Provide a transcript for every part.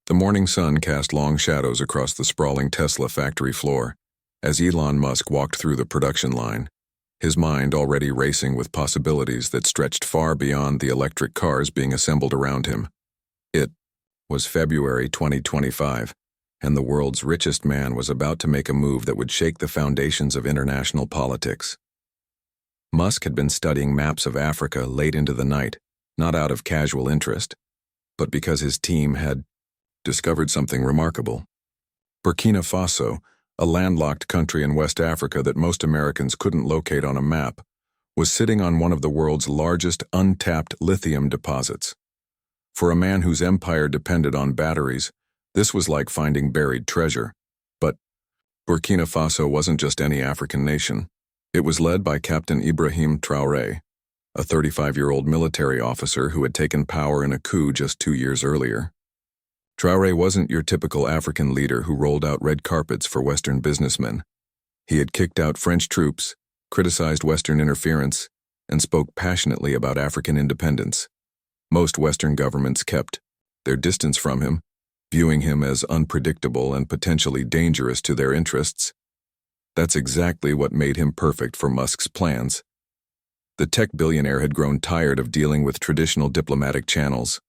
The morning sun cast long shadows across the sprawling Tesla factory floor as Elon Musk walked through the production line, his mind already racing with possibilities that stretched far beyond the electric cars being assembled around him. It was February 2025, and the world's richest man was about to make a move that would shake the foundations of international politics. Musk had been studying maps of Africa late into the night, not out of casual interest, but because his team had discovered something remarkable. Burkina Faso, a landlocked country in West Africa that most Americans couldn't locate on a map, was sitting on one of the world's largest untapped lithium deposits. For a man whose empire depended on batteries, this was like finding buried treasure. But Burkina Faso wasn't just any African nation. It was led by Captain IBRAHIM Traoré, a 35-year-old military officer who had taken power in a coup just 2 years earlier. Traoré wasn't your typical African leader who rolled out red carpets for Western businessmen. He had kicked out French troops, criticized Western interference, and spoke passionately about African independence. Most Western governments kept their distance from him, viewing him as unpredictable and potentially dangerous to their interests. That's exactly what made him perfect for Musk's plans. The tech billionaire had grown tired of dealing with traditional diplomatic channels.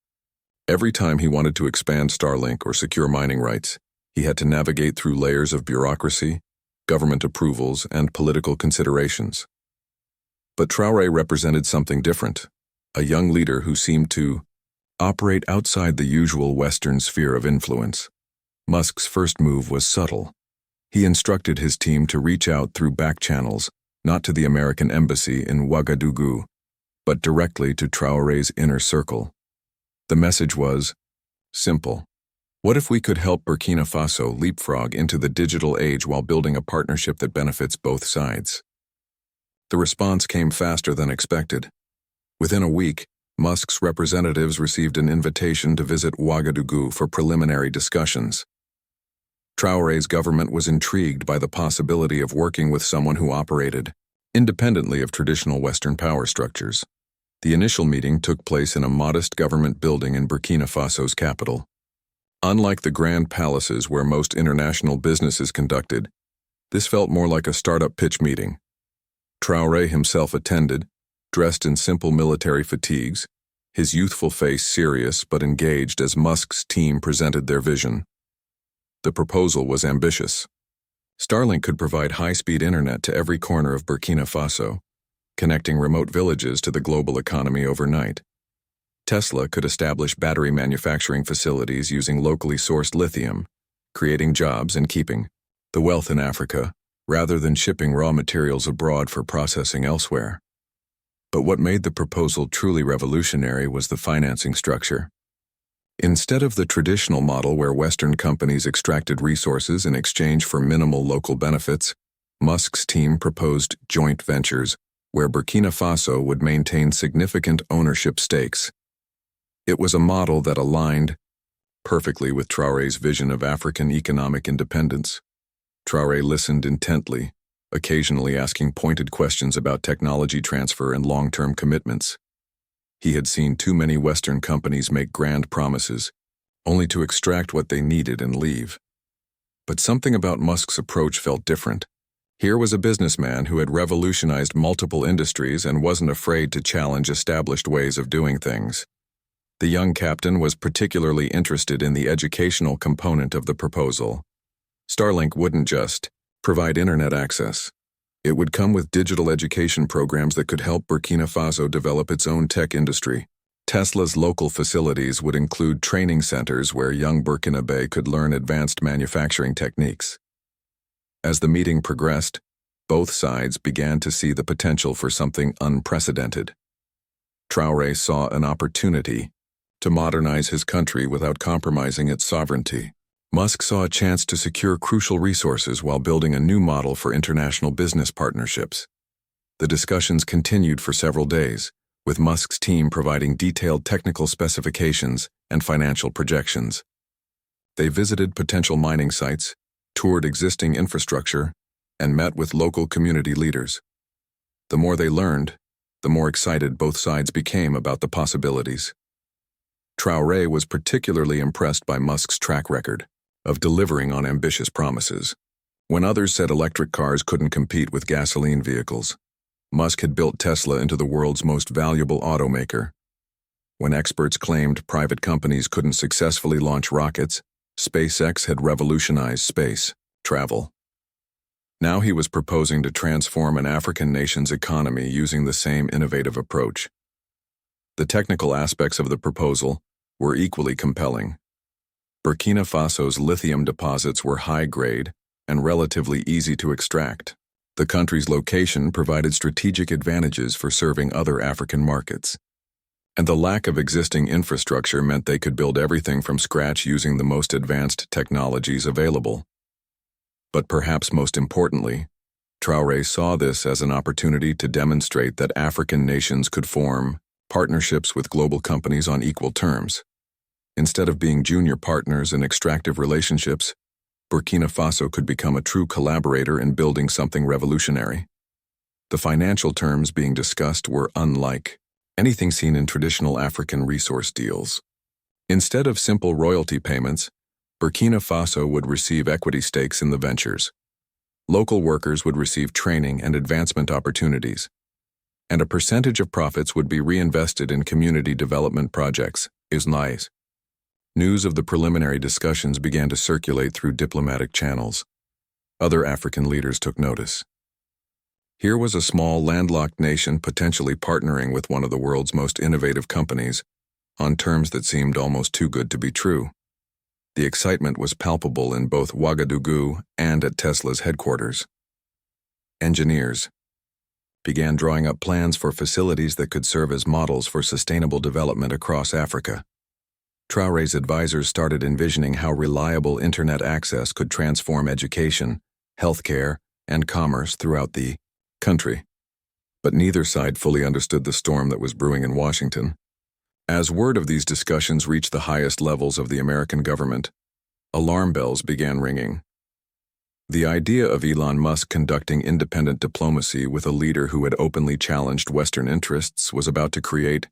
Every time he wanted to expand Starlink or secure mining rights, he had to navigate through layers of bureaucracy, government approvals, and political considerations. But Traoré represented something different, a young leader who seemed to operate outside the usual Western sphere of influence. Musk's first move was subtle. He instructed his team to reach out through back channels, not to the American embassy in Ouagadougou, but directly to Traoré's inner circle. The message was simple. What if we could help Burkina Faso leapfrog into the digital age while building a partnership that benefits both sides? The response came faster than expected. Within a week, Musk's representatives received an invitation to visit Ouagadougou for preliminary discussions. Traoré's government was intrigued by the possibility of working with someone who operated independently of traditional Western power structures. The initial meeting took place in a modest government building in Burkina Faso's capital. Unlike the grand palaces where most international business is conducted, this felt more like a startup pitch meeting. Traoré himself attended, dressed in simple military fatigues, his youthful face serious but engaged as Musk's team presented their vision. The proposal was ambitious. Starlink could provide high-speed internet to every corner of Burkina Faso, connecting remote villages to the global economy overnight. Tesla could establish battery manufacturing facilities using locally sourced lithium, creating jobs and keeping the wealth in Africa, rather than shipping raw materials abroad for processing elsewhere. But what made the proposal truly revolutionary was the financing structure. Instead of the traditional model where Western companies extracted resources in exchange for minimal local benefits, Musk's team proposed joint ventures where Burkina Faso would maintain significant ownership stakes. It was a model that aligned perfectly with Traoré's vision of African economic independence. Traoré listened intently, occasionally asking pointed questions about technology transfer and long-term commitments. He had seen too many Western companies make grand promises, only to extract what they needed and leave. But something about Musk's approach felt different. Here was a businessman who had revolutionized multiple industries and wasn't afraid to challenge established ways of doing things. The young captain was particularly interested in the educational component of the proposal. Starlink wouldn't just provide internet access. It would come with digital education programs that could help Burkina Faso develop its own tech industry. Tesla's local facilities would include training centers where young Burkinabé could learn advanced manufacturing techniques. As the meeting progressed, both sides began to see the potential for something unprecedented. Traoré saw an opportunity to modernize his country without compromising its sovereignty. Musk saw a chance to secure crucial resources while building a new model for international business partnerships. The discussions continued for several days, with Musk's team providing detailed technical specifications and financial projections. They visited potential mining sites, toured existing infrastructure, and met with local community leaders. The more they learned, the more excited both sides became about the possibilities. Traoré was particularly impressed by Musk's track record of delivering on ambitious promises. When others said electric cars couldn't compete with gasoline vehicles, Musk had built Tesla into the world's most valuable automaker. When experts claimed private companies couldn't successfully launch rockets, SpaceX had revolutionized space travel. Now he was proposing to transform an African nation's economy using the same innovative approach. The technical aspects of the proposal were equally compelling. Burkina Faso's lithium deposits were high-grade and relatively easy to extract. The country's location provided strategic advantages for serving other African markets. And the lack of existing infrastructure meant they could build everything from scratch using the most advanced technologies available. But perhaps most importantly, Traoré saw this as an opportunity to demonstrate that African nations could form partnerships with global companies on equal terms. Instead of being junior partners in extractive relationships, Burkina Faso could become a true collaborator in building something revolutionary. The financial terms being discussed were unlike anything seen in traditional African resource deals. Instead of simple royalty payments, Burkina Faso would receive equity stakes in the ventures. Local workers would receive training and advancement opportunities, and a percentage of profits would be reinvested in community development projects. News of the preliminary discussions began to circulate through diplomatic channels. Other African leaders took notice. Here was a small, landlocked nation potentially partnering with one of the world's most innovative companies on terms that seemed almost too good to be true. The excitement was palpable in both Ouagadougou and at Tesla's headquarters. Engineers began drawing up plans for facilities that could serve as models for sustainable development across Africa. Traoré's advisors started envisioning how reliable internet access could transform education, healthcare, and commerce throughout the country. But neither side fully understood the storm that was brewing in Washington. As word of these discussions reached the highest levels of the American government, alarm bells began ringing. The idea of Elon Musk conducting independent diplomacy with a leader who had openly challenged Western interests was about to create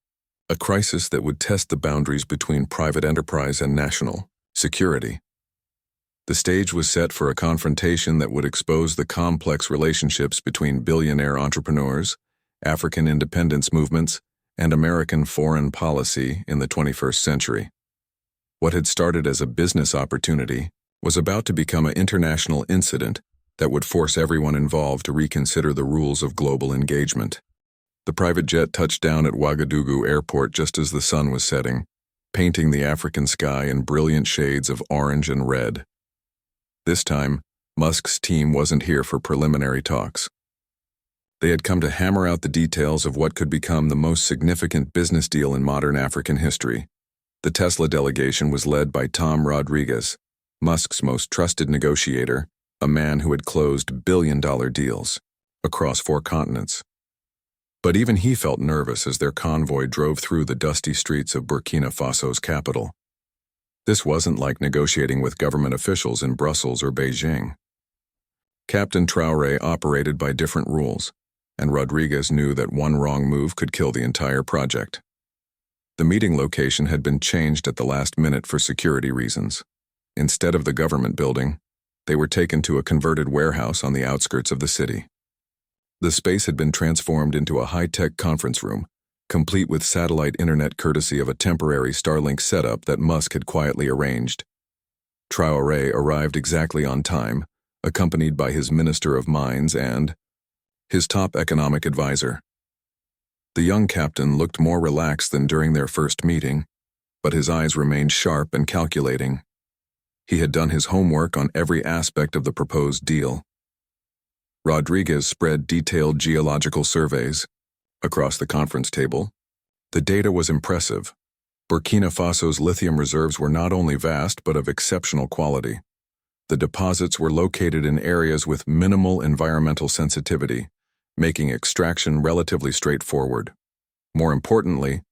a crisis that would test the boundaries between private enterprise and national security. The stage was set for a confrontation that would expose the complex relationships between billionaire entrepreneurs, African independence movements, and American foreign policy in the 21st century. What had started as a business opportunity was about to become an international incident that would force everyone involved to reconsider the rules of global engagement. The private jet touched down at Ouagadougou Airport just as the sun was setting, painting the African sky in brilliant shades of orange and red. This time, Musk's team wasn't here for preliminary talks. They had come to hammer out the details of what could become the most significant business deal in modern African history. The Tesla delegation was led by Tom Rodriguez, Musk's most trusted negotiator, a man who had closed billion-dollar deals across 4 continents. But even he felt nervous as their convoy drove through the dusty streets of Burkina Faso's capital. This wasn't like negotiating with government officials in Brussels or Beijing. Captain Traoré operated by different rules, and Rodriguez knew that one wrong move could kill the entire project. The meeting location had been changed at the last minute for security reasons. Instead of the government building, they were taken to a converted warehouse on the outskirts of the city. The space had been transformed into a high-tech conference room, complete with satellite internet courtesy of a temporary Starlink setup that Musk had quietly arranged. Traoré arrived exactly on time, accompanied by his Minister of Mines and his top economic advisor. The young captain looked more relaxed than during their first meeting, but his eyes remained sharp and calculating. He had done his homework on every aspect of the proposed deal. Rodriguez spread detailed geological surveys across the conference table. The data was impressive. Burkina Faso's lithium reserves were not only vast but of exceptional quality. The deposits were located in areas with minimal environmental sensitivity, making extraction relatively straightforward. More importantly,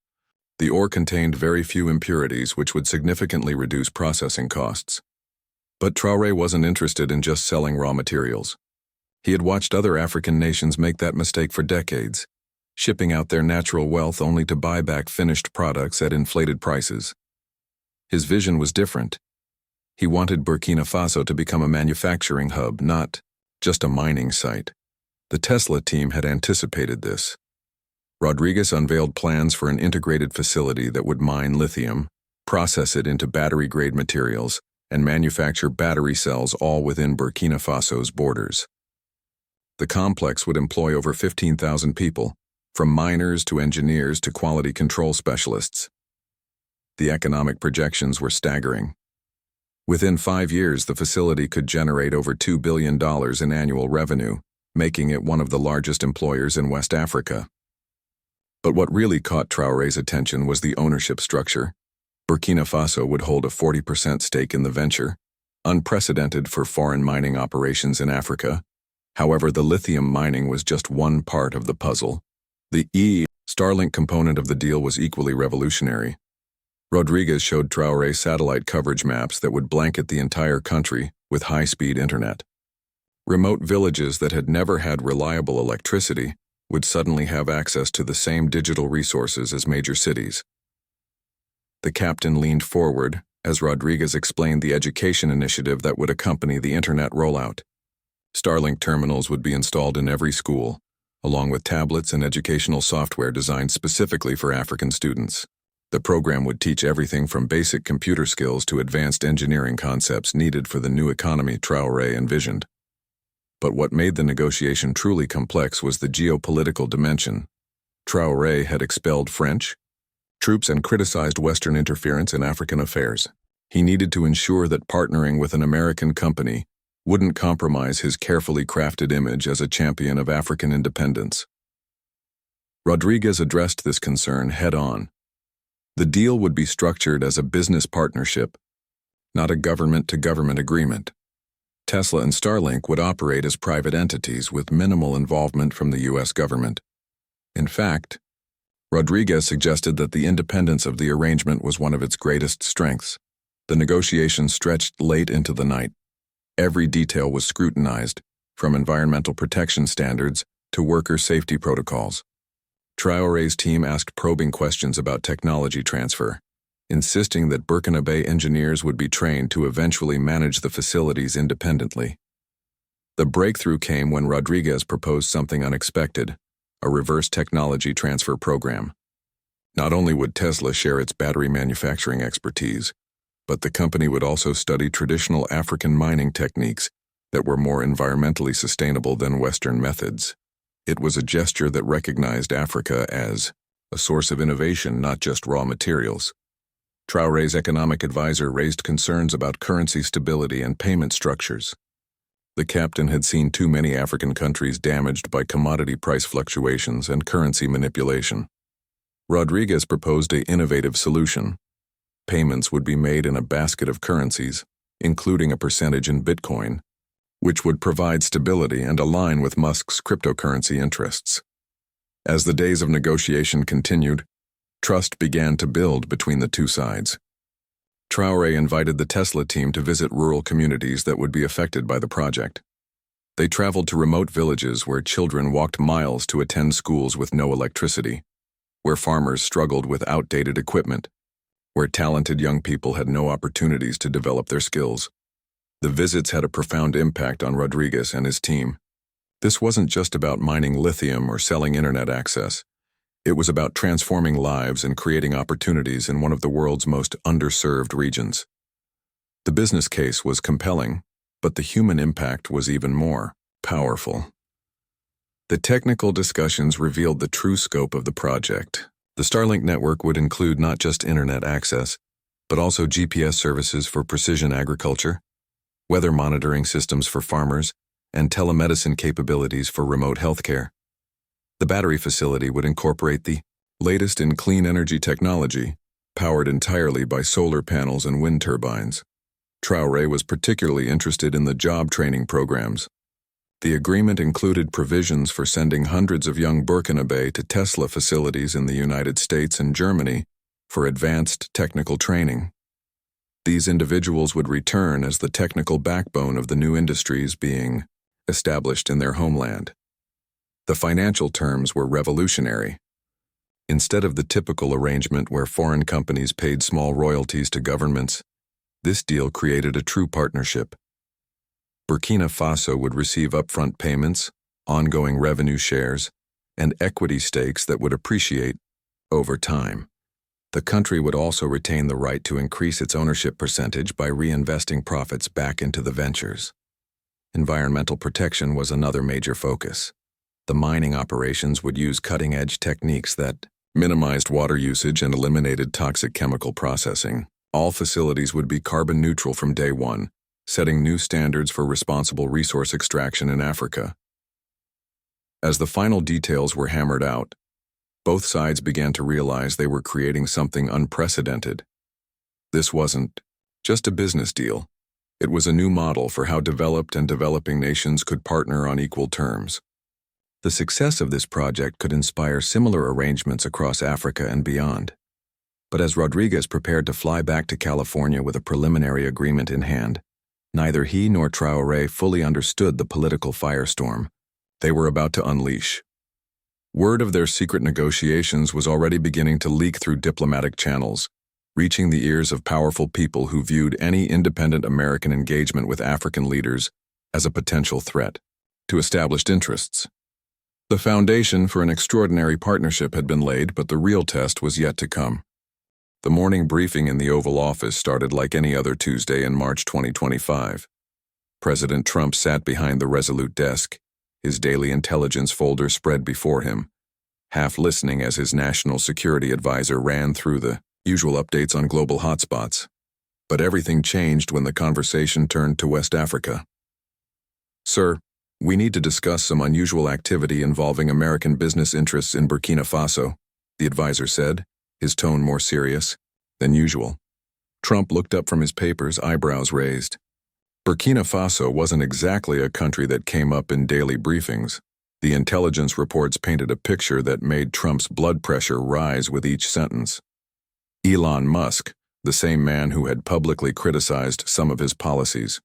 the ore contained very few impurities, which would significantly reduce processing costs. But Traoré wasn't interested in just selling raw materials. He had watched other African nations make that mistake for decades, shipping out their natural wealth only to buy back finished products at inflated prices. His vision was different. He wanted Burkina Faso to become a manufacturing hub, not just a mining site. The Tesla team had anticipated this. Rodriguez unveiled plans for an integrated facility that would mine lithium, process it into battery-grade materials, and manufacture battery cells all within Burkina Faso's borders. The complex would employ over 15,000 people, from miners to engineers to quality control specialists. The economic projections were staggering. Within 5 years, the facility could generate over $2 billion in annual revenue, making it one of the largest employers in West Africa. But what really caught Traoré's attention was the ownership structure. Burkina Faso would hold a 40% stake in the venture, unprecedented for foreign mining operations in Africa. However, the lithium mining was just one part of the puzzle. The Starlink component of the deal was equally revolutionary. Rodriguez showed Traoré satellite coverage maps that would blanket the entire country with high-speed internet. Remote villages that had never had reliable electricity would suddenly have access to the same digital resources as major cities. The captain leaned forward as Rodriguez explained the education initiative that would accompany the internet rollout. Starlink terminals would be installed in every school, along with tablets and educational software designed specifically for African students. The program would teach everything from basic computer skills to advanced engineering concepts needed for the new economy Traoré envisioned. But what made the negotiation truly complex was the geopolitical dimension. Traoré had expelled French troops and criticized Western interference in African affairs. He needed to ensure that partnering with an American company wouldn't compromise his carefully crafted image as a champion of African independence. Rodriguez addressed this concern head-on. The deal would be structured as a business partnership, not a government-to-government agreement. Tesla and Starlink would operate as private entities with minimal involvement from the U.S. government. In fact, Rodriguez suggested that the independence of the arrangement was one of its greatest strengths. The negotiations stretched late into the night. Every detail was scrutinized, from environmental protection standards to worker safety protocols. Traoré's team asked probing questions about technology transfer, insisting that Burkinabe engineers would be trained to eventually manage the facilities independently. The breakthrough came when Rodriguez proposed something unexpected: a reverse technology transfer program. Not only would Tesla share its battery manufacturing expertise, but the company would also study traditional African mining techniques that were more environmentally sustainable than Western methods. It was a gesture that recognized Africa as a source of innovation, not just raw materials. Traoré's economic advisor raised concerns about currency stability and payment structures. The captain had seen too many African countries damaged by commodity price fluctuations and currency manipulation. Rodriguez proposed an innovative solution. Payments would be made in a basket of currencies, including a percentage in Bitcoin, which would provide stability and align with Musk's cryptocurrency interests. As the days of negotiation continued, trust began to build between the two sides. Traoré invited the Tesla team to visit rural communities that would be affected by the project. They traveled to remote villages where children walked miles to attend schools with no electricity, where farmers struggled with outdated equipment, where talented young people had no opportunities to develop their skills. The visits had a profound impact on Rodriguez and his team. This wasn't just about mining lithium or selling internet access. It was about transforming lives and creating opportunities in one of the world's most underserved regions. The business case was compelling, but the human impact was even more powerful. The technical discussions revealed the true scope of the project. The Starlink network would include not just internet access, but also GPS services for precision agriculture, weather monitoring systems for farmers, and telemedicine capabilities for remote healthcare. The battery facility would incorporate the latest in clean energy technology, powered entirely by solar panels and wind turbines. Traoré was particularly interested in the job training programs. The agreement included provisions for sending hundreds of young Burkinabe to Tesla facilities in the United States and Germany for advanced technical training. These individuals would return as the technical backbone of the new industries being established in their homeland. The financial terms were revolutionary. Instead of the typical arrangement where foreign companies paid small royalties to governments, this deal created a true partnership. Burkina Faso would receive upfront payments, ongoing revenue shares, and equity stakes that would appreciate over time. The country would also retain the right to increase its ownership percentage by reinvesting profits back into the ventures. Environmental protection was another major focus. The mining operations would use cutting-edge techniques that minimized water usage and eliminated toxic chemical processing. All facilities would be carbon neutral from day one, setting new standards for responsible resource extraction in Africa. As the final details were hammered out, both sides began to realize they were creating something unprecedented. This wasn't just a business deal. It was a new model for how developed and developing nations could partner on equal terms. The success of this project could inspire similar arrangements across Africa and beyond. But as Rodriguez prepared to fly back to California with a preliminary agreement in hand, neither he nor Traoré fully understood the political firestorm they were about to unleash. Word of their secret negotiations was already beginning to leak through diplomatic channels, reaching the ears of powerful people who viewed any independent American engagement with African leaders as a potential threat to established interests. The foundation for an extraordinary partnership had been laid, but the real test was yet to come. The morning briefing in the Oval Office started like any other Tuesday in March 2025. President Trump sat behind the resolute desk, his daily intelligence folder spread before him, half listening as his national security advisor ran through the usual updates on global hotspots. But everything changed when the conversation turned to West Africa. "Sir, we need to discuss some unusual activity involving American business interests in Burkina Faso," the advisor said, his tone more serious than usual. Trump looked up from his papers, eyebrows raised. Burkina Faso wasn't exactly a country that came up in daily briefings. The intelligence reports painted a picture that made Trump's blood pressure rise with each sentence. Elon Musk, the same man who had publicly criticized some of his policies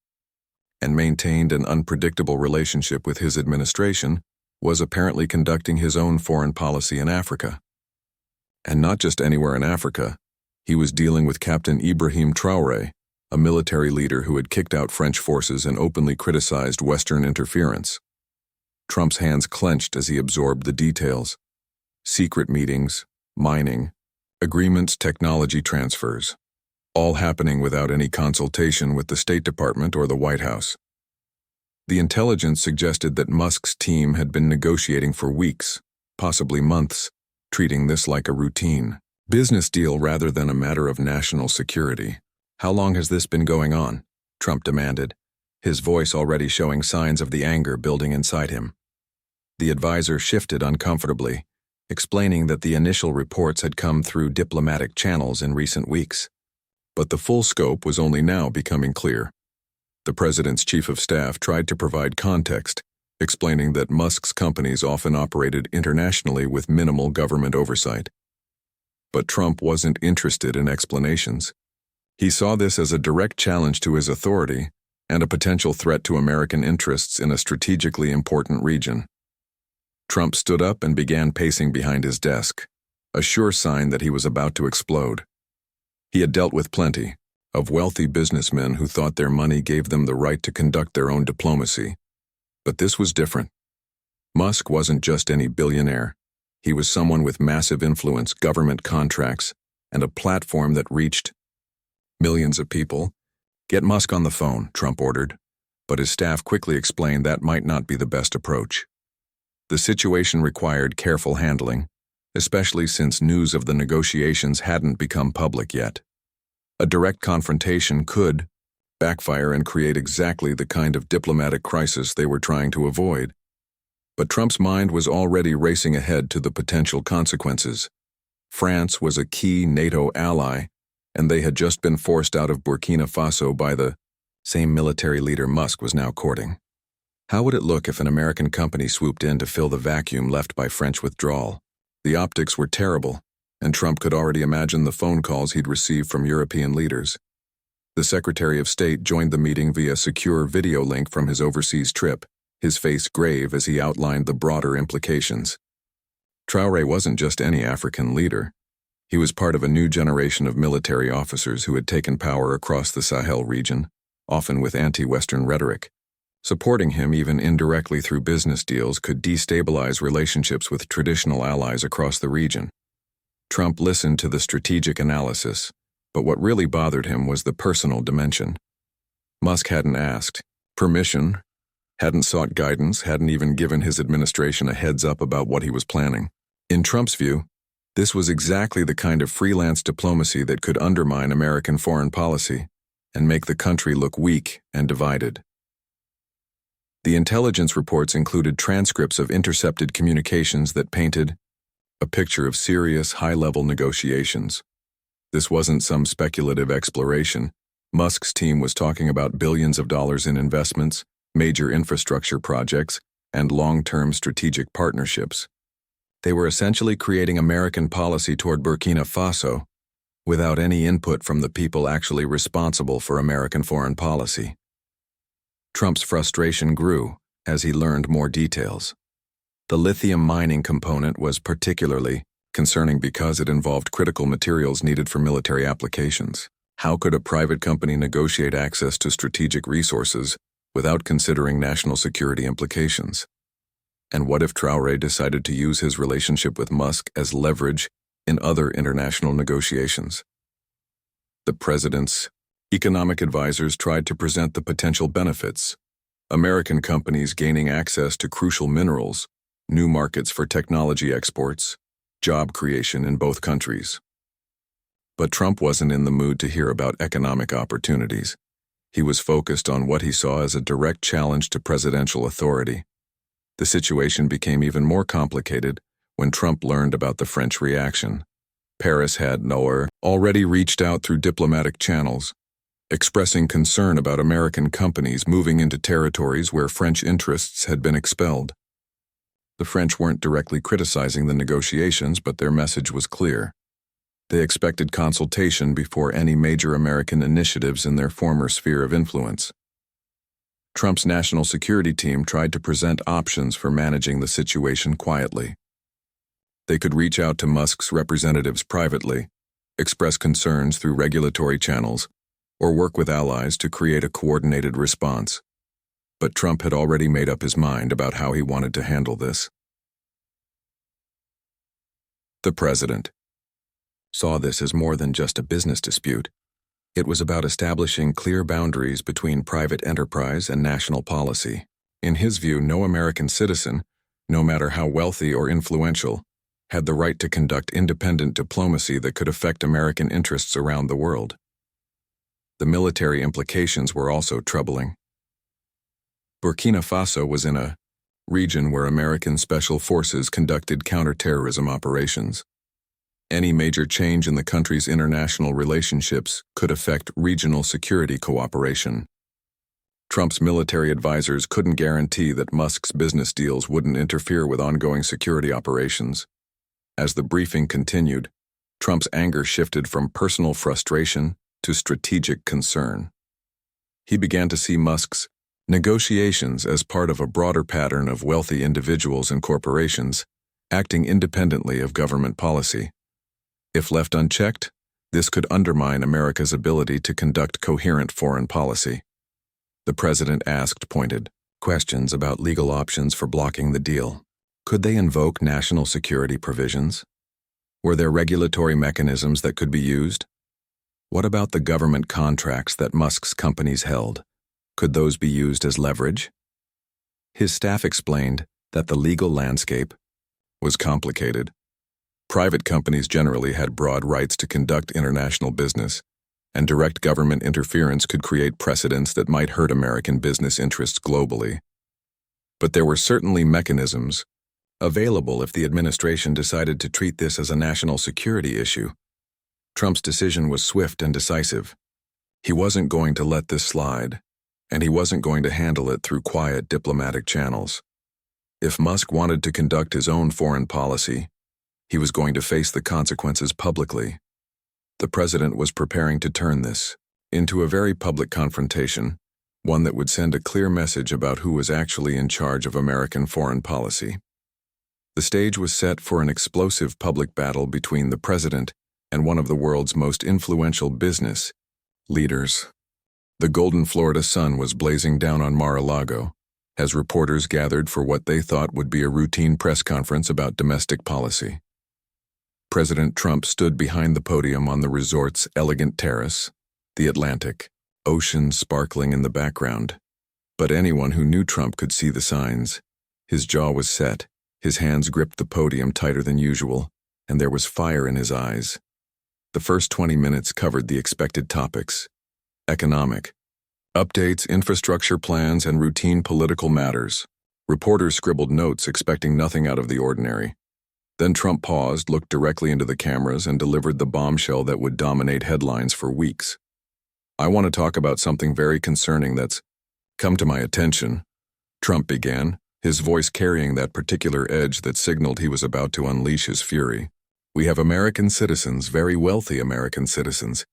and maintained an unpredictable relationship with his administration, was apparently conducting his own foreign policy in Africa. And not just anywhere in Africa. He was dealing with Captain IBRAHIM Traoré, a military leader who had kicked out French forces and openly criticized Western interference. Trump's hands clenched as he absorbed the details. Secret meetings, mining, agreements, technology transfers, all happening without any consultation with the State Department or the White House. The intelligence suggested that Musk's team had been negotiating for weeks, possibly months, treating this like a routine business deal rather than a matter of national security. "How long has this been going on?" Trump demanded, his voice already showing signs of the anger building inside him. The advisor shifted uncomfortably, explaining that the initial reports had come through diplomatic channels in recent weeks. But the full scope was only now becoming clear. The president's chief of staff tried to provide context, explaining that Musk's companies often operated internationally with minimal government oversight. But Trump wasn't interested in explanations. He saw this as a direct challenge to his authority and a potential threat to American interests in a strategically important region. Trump stood up and began pacing behind his desk, a sure sign that he was about to explode. He had dealt with plenty of wealthy businessmen who thought their money gave them the right to conduct their own diplomacy. But this was different. Musk wasn't just any billionaire. He was someone with massive influence, government contracts, and a platform that reached millions of people. "Get Musk on the phone," Trump ordered, but his staff quickly explained that might not be the best approach. The situation required careful handling, especially since news of the negotiations hadn't become public yet. A direct confrontation could backfire and create exactly the kind of diplomatic crisis they were trying to avoid. But Trump's mind was already racing ahead to the potential consequences. France was a key NATO ally, and they had just been forced out of Burkina Faso by the same military leader Musk was now courting. How would it look if an American company swooped in to fill the vacuum left by French withdrawal? The optics were terrible, and Trump could already imagine the phone calls he'd receive from European leaders. The Secretary of State joined the meeting via secure video link from his overseas trip, his face grave as he outlined the broader implications. Traoré wasn't just any African leader. He was part of a new generation of military officers who had taken power across the Sahel region, often with anti-Western rhetoric. Supporting him even indirectly through business deals could destabilize relationships with traditional allies across the region. Trump listened to the strategic analysis, but what really bothered him was the personal dimension. Musk hadn't asked permission, hadn't sought guidance, hadn't even given his administration a heads up about what he was planning. In Trump's view, this was exactly the kind of freelance diplomacy that could undermine American foreign policy and make the country look weak and divided. The intelligence reports included transcripts of intercepted communications that painted a picture of serious, high-level negotiations. This wasn't some speculative exploration. Musk's team was talking about billions of dollars in investments, major infrastructure projects, and long-term strategic partnerships. They were essentially creating American policy toward Burkina Faso without any input from the people actually responsible for American foreign policy. Trump's frustration grew as he learned more details. The lithium mining component was particularly concerning because it involved critical materials needed for military applications. How could a private company negotiate access to strategic resources without considering national security implications? And what if Traoré decided to use his relationship with Musk as leverage in other international negotiations? The president's economic advisors tried to present the potential benefits: American companies gaining access to crucial minerals, new markets for technology exports, job creation in both countries. But Trump wasn't in the mood to hear about economic opportunities. He was focused on what he saw as a direct challenge to presidential authority. The situation became even more complicated when Trump learned about the French reaction. Paris had already reached out through diplomatic channels, expressing concern about American companies moving into territories where French interests had been expelled. The French weren't directly criticizing the negotiations, but their message was clear. They expected consultation before any major American initiatives in their former sphere of influence. Trump's national security team tried to present options for managing the situation quietly. They could reach out to Musk's representatives privately, express concerns through regulatory channels, or work with allies to create a coordinated response. But Trump had already made up his mind about how he wanted to handle this. The president saw this as more than just a business dispute. It was about establishing clear boundaries between private enterprise and national policy. In his view, no American citizen, no matter how wealthy or influential, had the right to conduct independent diplomacy that could affect American interests around the world. The military implications were also troubling. Burkina Faso was in a region where American special forces conducted counterterrorism operations. Any major change in the country's international relationships could affect regional security cooperation. Trump's military advisors couldn't guarantee that Musk's business deals wouldn't interfere with ongoing security operations. As the briefing continued, Trump's anger shifted from personal frustration to strategic concern. He began to see Musk's negotiations as part of a broader pattern of wealthy individuals and corporations acting independently of government policy. If left unchecked, this could undermine America's ability to conduct coherent foreign policy. The president asked pointed questions about legal options for blocking the deal. Could they invoke national security provisions? Were there regulatory mechanisms that could be used? What about the government contracts that Musk's companies held? Could those be used as leverage? His staff explained that the legal landscape was complicated. Private companies generally had broad rights to conduct international business, and direct government interference could create precedents that might hurt American business interests globally. But there were certainly mechanisms available if the administration decided to treat this as a national security issue. Trump's decision was swift and decisive. He wasn't going to let this slide, and he wasn't going to handle it through quiet diplomatic channels. If Musk wanted to conduct his own foreign policy, he was going to face the consequences publicly. The president was preparing to turn this into a very public confrontation, one that would send a clear message about who was actually in charge of American foreign policy. The stage was set for an explosive public battle between the president and one of the world's most influential business leaders. The golden Florida sun was blazing down on Mar-a-Lago as reporters gathered for what they thought would be a routine press conference about domestic policy. President Trump stood behind the podium on the resort's elegant terrace, the Atlantic Ocean sparkling in the background. But anyone who knew Trump could see the signs. His jaw was set, his hands gripped the podium tighter than usual, and there was fire in his eyes. The first 20 minutes covered the expected topics: economic updates, infrastructure plans, and routine political matters. Reporters scribbled notes, expecting nothing out of the ordinary. Then Trump paused, looked directly into the cameras, and delivered the bombshell that would dominate headlines for weeks. "I want to talk about something very concerning that's come to my attention," Trump began, his voice carrying that particular edge that signaled he was about to unleash his fury. "We have American citizens, very wealthy American citizens,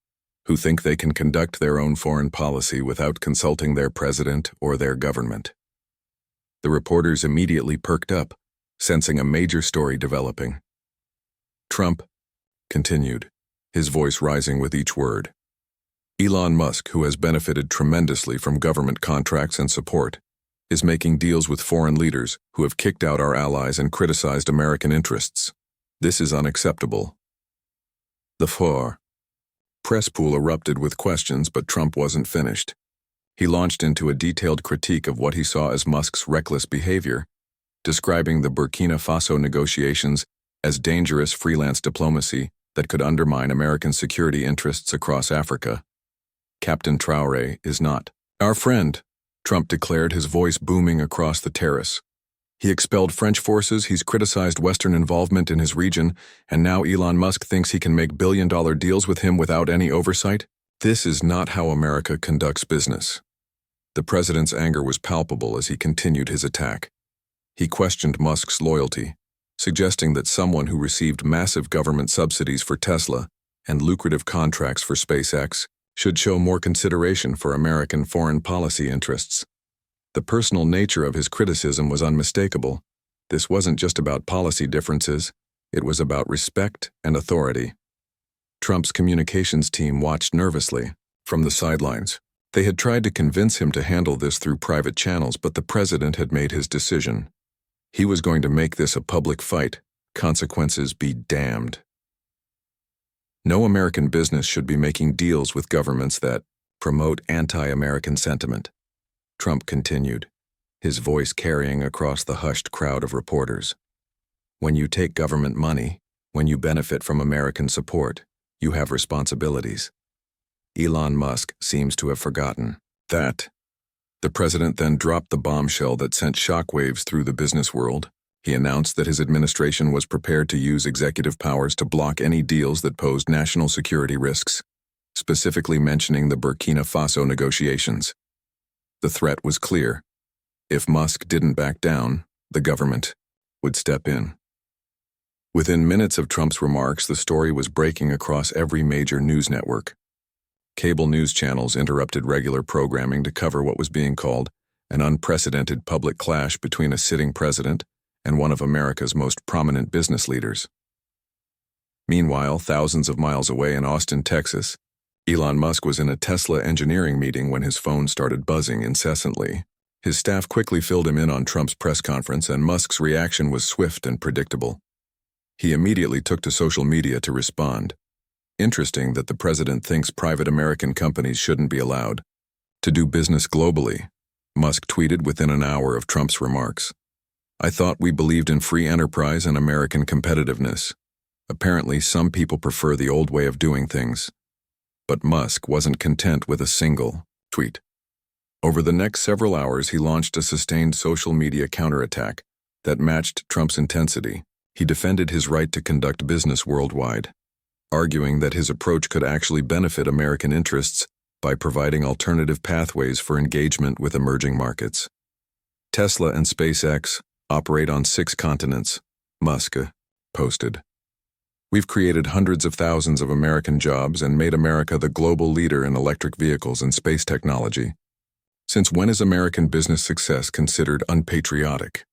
who think they can conduct their own foreign policy without consulting their president or their government." The reporters immediately perked up, sensing a major story developing. Trump continued, his voice rising with each word. "Elon Musk, who has benefited tremendously from government contracts and support, is making deals with foreign leaders who have kicked out our allies and criticized American interests. This is unacceptable." The press pool erupted with questions, but Trump wasn't finished. He launched into a detailed critique of what he saw as Musk's reckless behavior, describing the Burkina Faso negotiations as dangerous freelance diplomacy that could undermine American security interests across Africa. "Captain Traoré is not our friend," Trump declared, his voice booming across the terrace. "He expelled French forces, he's criticized Western involvement in his region, and now Elon Musk thinks he can make billion-dollar deals with him without any oversight? This is not how America conducts business." The president's anger was palpable as he continued his attack. He questioned Musk's loyalty, suggesting that someone who received massive government subsidies for Tesla and lucrative contracts for SpaceX should show more consideration for American foreign policy interests. The personal nature of his criticism was unmistakable. This wasn't just about policy differences, it was about respect and authority. Trump's communications team watched nervously from the sidelines. They had tried to convince him to handle this through private channels, but the president had made his decision. He was going to make this a public fight. Consequences be damned. No American business should be making deals with governments that promote anti-American sentiment, Trump continued, his voice carrying across the hushed crowd of reporters. "When you take government money, when you benefit from American support, you have responsibilities. Elon Musk seems to have forgotten that." The president then dropped the bombshell that sent shockwaves through the business world. He announced that his administration was prepared to use executive powers to block any deals that posed national security risks, specifically mentioning the Burkina Faso negotiations. The threat was clear. If Musk didn't back down, the government would step in. Within minutes of Trump's remarks, the story was breaking across every major news network. Cable news channels interrupted regular programming to cover what was being called an unprecedented public clash between a sitting president and one of America's most prominent business leaders. Meanwhile, thousands of miles away in Austin, Texas, Elon Musk was in a Tesla engineering meeting when his phone started buzzing incessantly. His staff quickly filled him in on Trump's press conference, and Musk's reaction was swift and predictable. He immediately took to social media to respond. "Interesting that the president thinks private American companies shouldn't be allowed to do business globally," Musk tweeted within an hour of Trump's remarks. "I thought we believed in free enterprise and American competitiveness. Apparently, some people prefer the old way of doing things." But Musk wasn't content with a single tweet. Over the next several hours, he launched a sustained social media counterattack that matched Trump's intensity. He defended his right to conduct business worldwide, arguing that his approach could actually benefit American interests by providing alternative pathways for engagement with emerging markets. "Tesla and SpaceX operate on 6 continents," Musk posted. "We've created hundreds of thousands of American jobs and made America the global leader in electric vehicles and space technology. Since when is American business success considered unpatriotic?"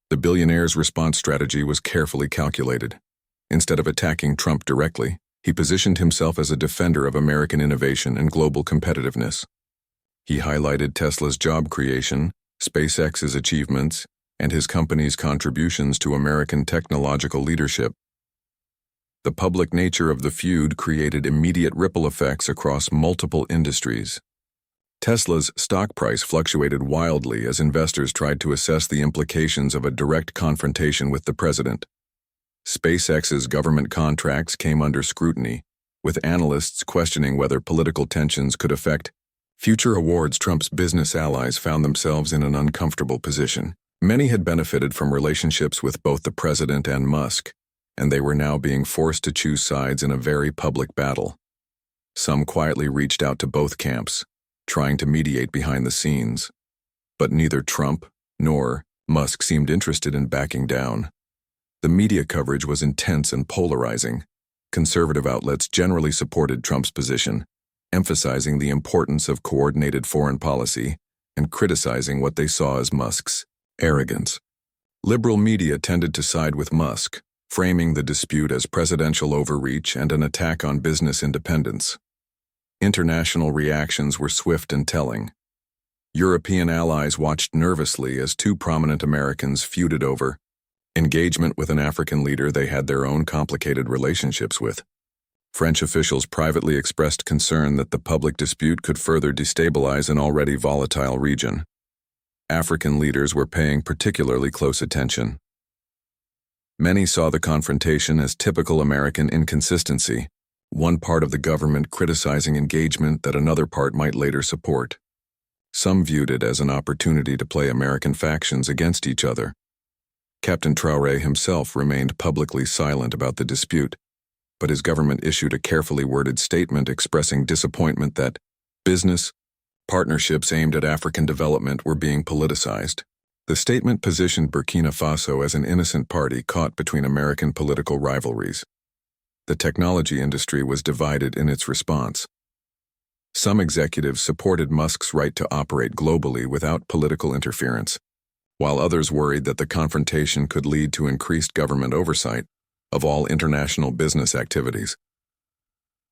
The billionaire's response strategy was carefully calculated. Instead of attacking Trump directly, he positioned himself as a defender of American innovation and global competitiveness. He highlighted Tesla's job creation, SpaceX's achievements, and his company's contributions to American technological leadership. The public nature of the feud created immediate ripple effects across multiple industries. Tesla's stock price fluctuated wildly as investors tried to assess the implications of a direct confrontation with the president. SpaceX's government contracts came under scrutiny, with analysts questioning whether political tensions could affect future awards. Trump's business allies found themselves in an uncomfortable position. Many had benefited from relationships with both the president and Musk, and they were now being forced to choose sides in a very public battle. Some quietly reached out to both camps, trying to mediate behind the scenes. But neither Trump nor Musk seemed interested in backing down. The media coverage was intense and polarizing. Conservative outlets generally supported Trump's position, emphasizing the importance of coordinated foreign policy and criticizing what they saw as Musk's arrogance. Liberal media tended to side with Musk, framing the dispute as presidential overreach and an attack on business independence. International reactions were swift and telling. European allies watched nervously as two prominent Americans feuded over engagement with an African leader they had their own complicated relationships with. French officials privately expressed concern that the public dispute could further destabilize an already volatile region. African leaders were paying particularly close attention. Many saw the confrontation as typical American inconsistency, one part of the government criticizing engagement that another part might later support. Some viewed it as an opportunity to play American factions against each other. Captain Traoré himself remained publicly silent about the dispute, but his government issued a carefully worded statement expressing disappointment that business partnerships aimed at African development were being politicized. The statement positioned Burkina Faso as an innocent party caught between American political rivalries. The technology industry was divided in its response. Some executives supported Musk's right to operate globally without political interference, while others worried that the confrontation could lead to increased government oversight of all international business activities.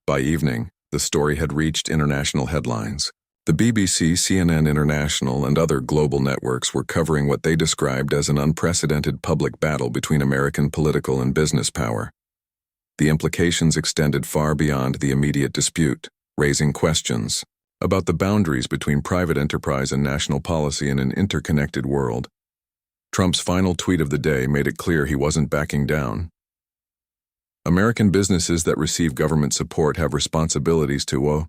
By evening, the story had reached international headlines. The BBC, CNN International, and other global networks were covering what they described as an unprecedented public battle between American political and business power. The implications extended far beyond the immediate dispute, raising questions about the boundaries between private enterprise and national policy in an interconnected world. Trump's final tweet of the day made it clear he wasn't backing down. American businesses that receive government support have responsibilities to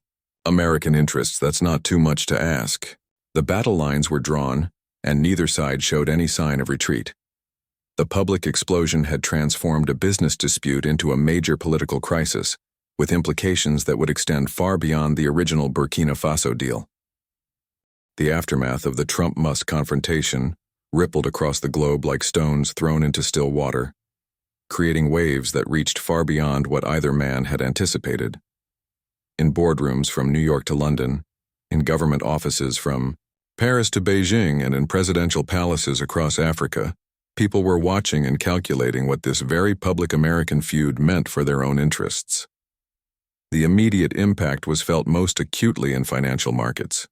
American interests. That's not too much to ask. The battle lines were drawn, and neither side showed any sign of retreat. The public explosion had transformed a business dispute into a major political crisis, with implications that would extend far beyond the original Burkina Faso deal. The aftermath of the Trump-Musk confrontation rippled across the globe like stones thrown into still water, creating waves that reached far beyond what either man had anticipated. In boardrooms from New York to London, in government offices from Paris to Beijing, and in presidential palaces across Africa, people were watching and calculating what this very public American feud meant for their own interests. The immediate impact was felt most acutely in financial markets.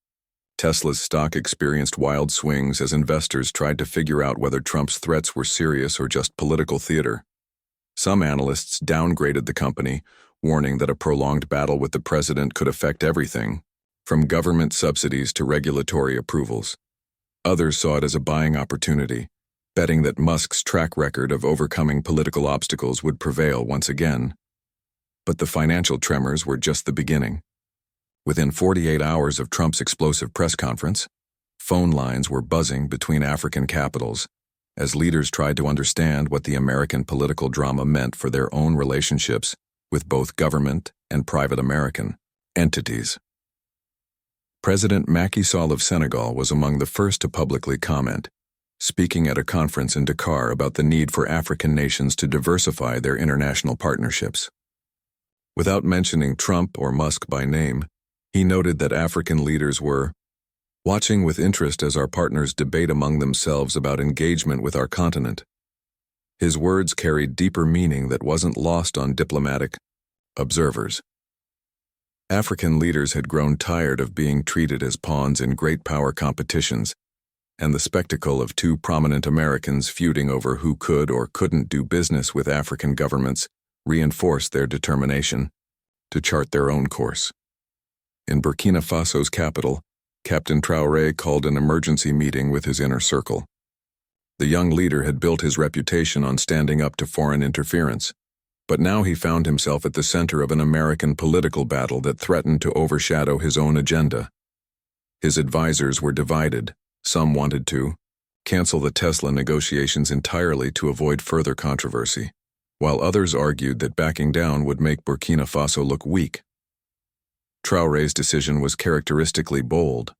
Tesla's stock experienced wild swings as investors tried to figure out whether Trump's threats were serious or just political theater. Some analysts downgraded the company, warning that a prolonged battle with the president could affect everything, from government subsidies to regulatory approvals. Others saw it as a buying opportunity, betting that Musk's track record of overcoming political obstacles would prevail once again. But the financial tremors were just the beginning. Within 48 hours of Trump's explosive press conference, phone lines were buzzing between African capitals as leaders tried to understand what the American political drama meant for their own relationships with both government and private American entities. President Macky Sall of Senegal was among the first to publicly comment, speaking at a conference in Dakar about the need for African nations to diversify their international partnerships. Without mentioning Trump or Musk by name, he noted that African leaders were watching with interest as our partners debate among themselves about engagement with our continent. His words carried deeper meaning that wasn't lost on diplomatic observers. African leaders had grown tired of being treated as pawns in great power competitions, and the spectacle of two prominent Americans feuding over who could or couldn't do business with African governments reinforced their determination to chart their own course. In Burkina Faso's capital, Captain Traoré called an emergency meeting with his inner circle. The young leader had built his reputation on standing up to foreign interference, but now he found himself at the center of an American political battle that threatened to overshadow his own agenda. His advisors were divided. Some wanted to cancel the Tesla negotiations entirely to avoid further controversy, while others argued that backing down would make Burkina Faso look weak. Traoré's decision was characteristically bold.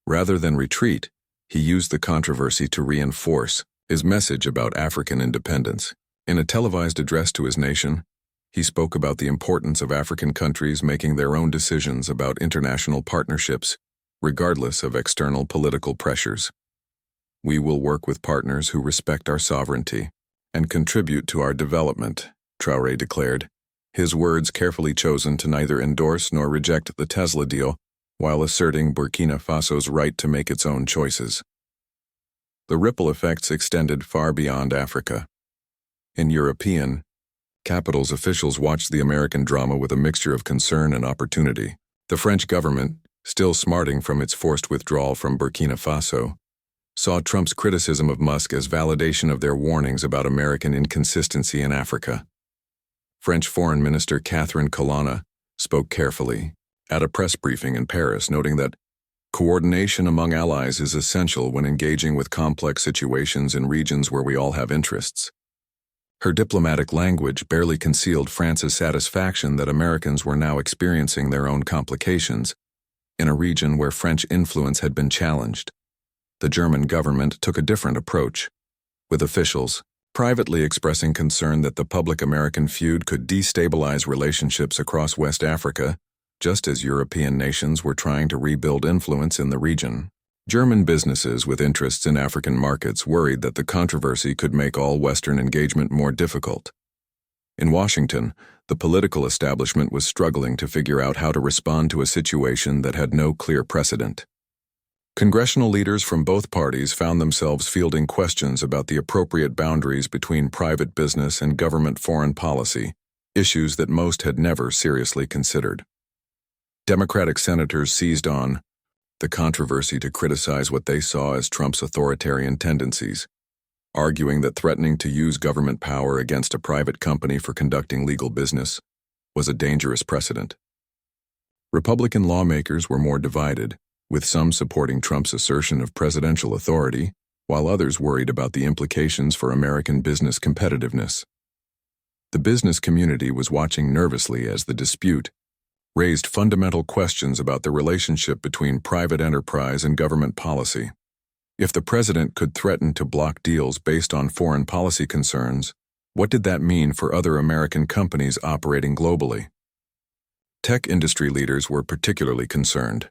Rather than retreat, he used the controversy to reinforce his message about African independence. In a televised address to his nation, he spoke about the importance of African countries making their own decisions about international partnerships, regardless of external political pressures. "We will work with partners who respect our sovereignty and contribute to our development," Traoré declared, his words carefully chosen to neither endorse nor reject the Tesla deal while asserting Burkina Faso's right to make its own choices. The ripple effects extended far beyond Africa. In European capitals, officials watched the American drama with a mixture of concern and opportunity. The French government, still smarting from its forced withdrawal from Burkina Faso, saw Trump's criticism of Musk as validation of their warnings about American inconsistency in Africa. French Foreign Minister Catherine Colonna spoke carefully at a press briefing in Paris, noting that coordination among allies is essential when engaging with complex situations in regions where we all have interests. Her diplomatic language barely concealed France's satisfaction that Americans were now experiencing their own complications in a region where French influence had been challenged. The German government took a different approach, with officials privately expressing concern that the public American feud could destabilize relationships across West Africa, just as European nations were trying to rebuild influence in the region. German businesses with interests in African markets worried that the controversy could make all Western engagement more difficult. In Washington, the political establishment was struggling to figure out how to respond to a situation that had no clear precedent. Congressional leaders from both parties found themselves fielding questions about the appropriate boundaries between private business and government foreign policy, issues that most had never seriously considered. Democratic senators seized on the controversy to criticize what they saw as Trump's authoritarian tendencies, arguing that threatening to use government power against a private company for conducting legal business was a dangerous precedent. Republican lawmakers were more divided, with some supporting Trump's assertion of presidential authority, while others worried about the implications for American business competitiveness. The business community was watching nervously as the dispute raised fundamental questions about the relationship between private enterprise and government policy. If the president could threaten to block deals based on foreign policy concerns, what did that mean for other American companies operating globally? Tech industry leaders were particularly concerned.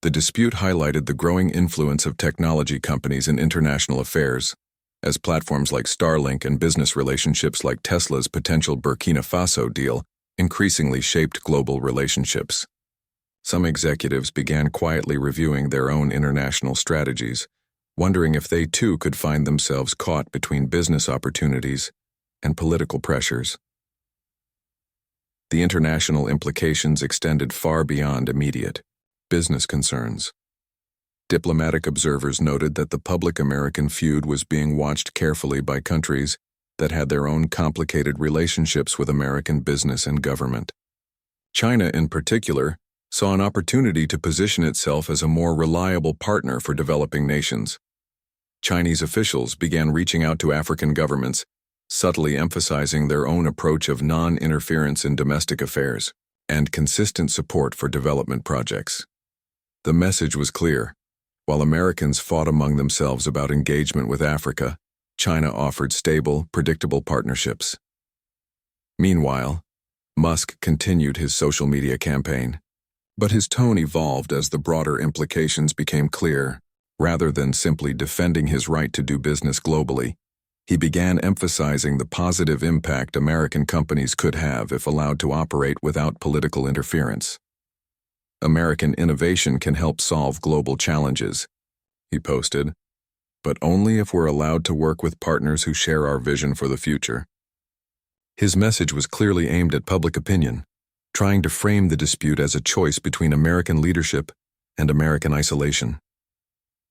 The dispute highlighted the growing influence of technology companies in international affairs, as platforms like Starlink and business relationships like Tesla's potential Burkina Faso deal increasingly shaped global relationships. Some executives began quietly reviewing their own international strategies, wondering if they too could find themselves caught between business opportunities and political pressures. The international implications extended far beyond immediate business concerns. Diplomatic observers noted that the public American feud was being watched carefully by countries that had their own complicated relationships with American business and government. China, in particular, saw an opportunity to position itself as a more reliable partner for developing nations. Chinese officials began reaching out to African governments, subtly emphasizing their own approach of non-interference in domestic affairs and consistent support for development projects. The message was clear. While Americans fought among themselves about engagement with Africa, China offered stable, predictable partnerships. Meanwhile, Musk continued his social media campaign, But his tone evolved as the broader implications became clear. Rather than simply defending his right to do business globally, he began emphasizing the positive impact American companies could have if allowed to operate without political interference. American innovation can help solve global challenges, he posted, but only if we're allowed to work with partners who share our vision for the future. His message was clearly aimed at public opinion, trying to frame the dispute as a choice between American leadership and American isolation.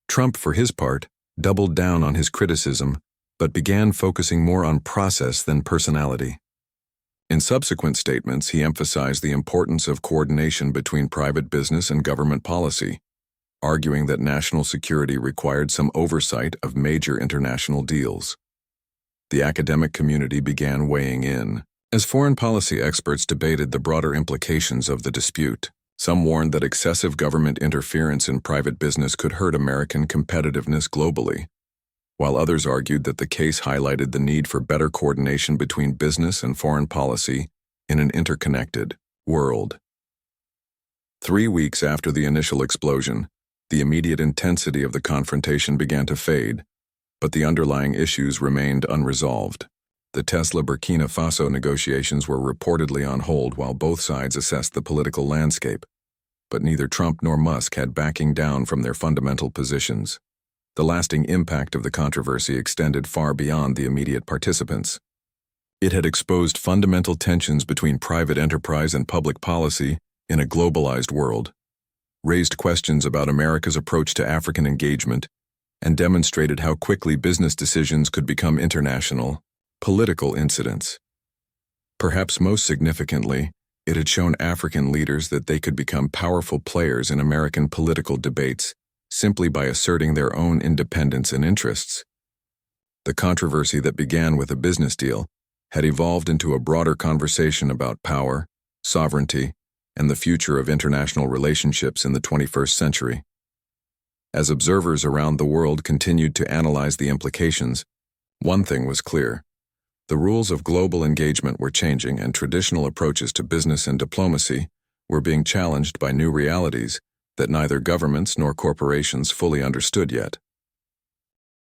Trump, for his part, doubled down on his criticism, but began focusing more on process than personality. In subsequent statements, he emphasized the importance of coordination between private business and government policy, arguing that national security required some oversight of major international deals. The academic community began weighing in. As foreign policy experts debated the broader implications of the dispute, some warned that excessive government interference in private business could hurt American competitiveness globally, while others argued that the case highlighted the need for better coordination between business and foreign policy in an interconnected world. 3 weeks after the initial explosion, the immediate intensity of the confrontation began to fade, but the underlying issues remained unresolved. The Tesla-Burkina Faso negotiations were reportedly on hold while both sides assessed the political landscape, but neither Trump nor Musk had backing down from their fundamental positions. The lasting impact of the controversy extended far beyond the immediate participants. It had exposed fundamental tensions between private enterprise and public policy in a globalized world, raised questions about America's approach to African engagement, and demonstrated how quickly business decisions could become international, political incidents. Perhaps most significantly, it had shown African leaders that they could become powerful players in American political debates simply by asserting their own independence and interests. The controversy that began with a business deal had evolved into a broader conversation about power, sovereignty, and the future of international relationships in the 21st century. As observers around the world continued to analyze the implications, one thing was clear. The rules of global engagement were changing, and traditional approaches to business and diplomacy were being challenged by new realities that neither governments nor corporations fully understood yet.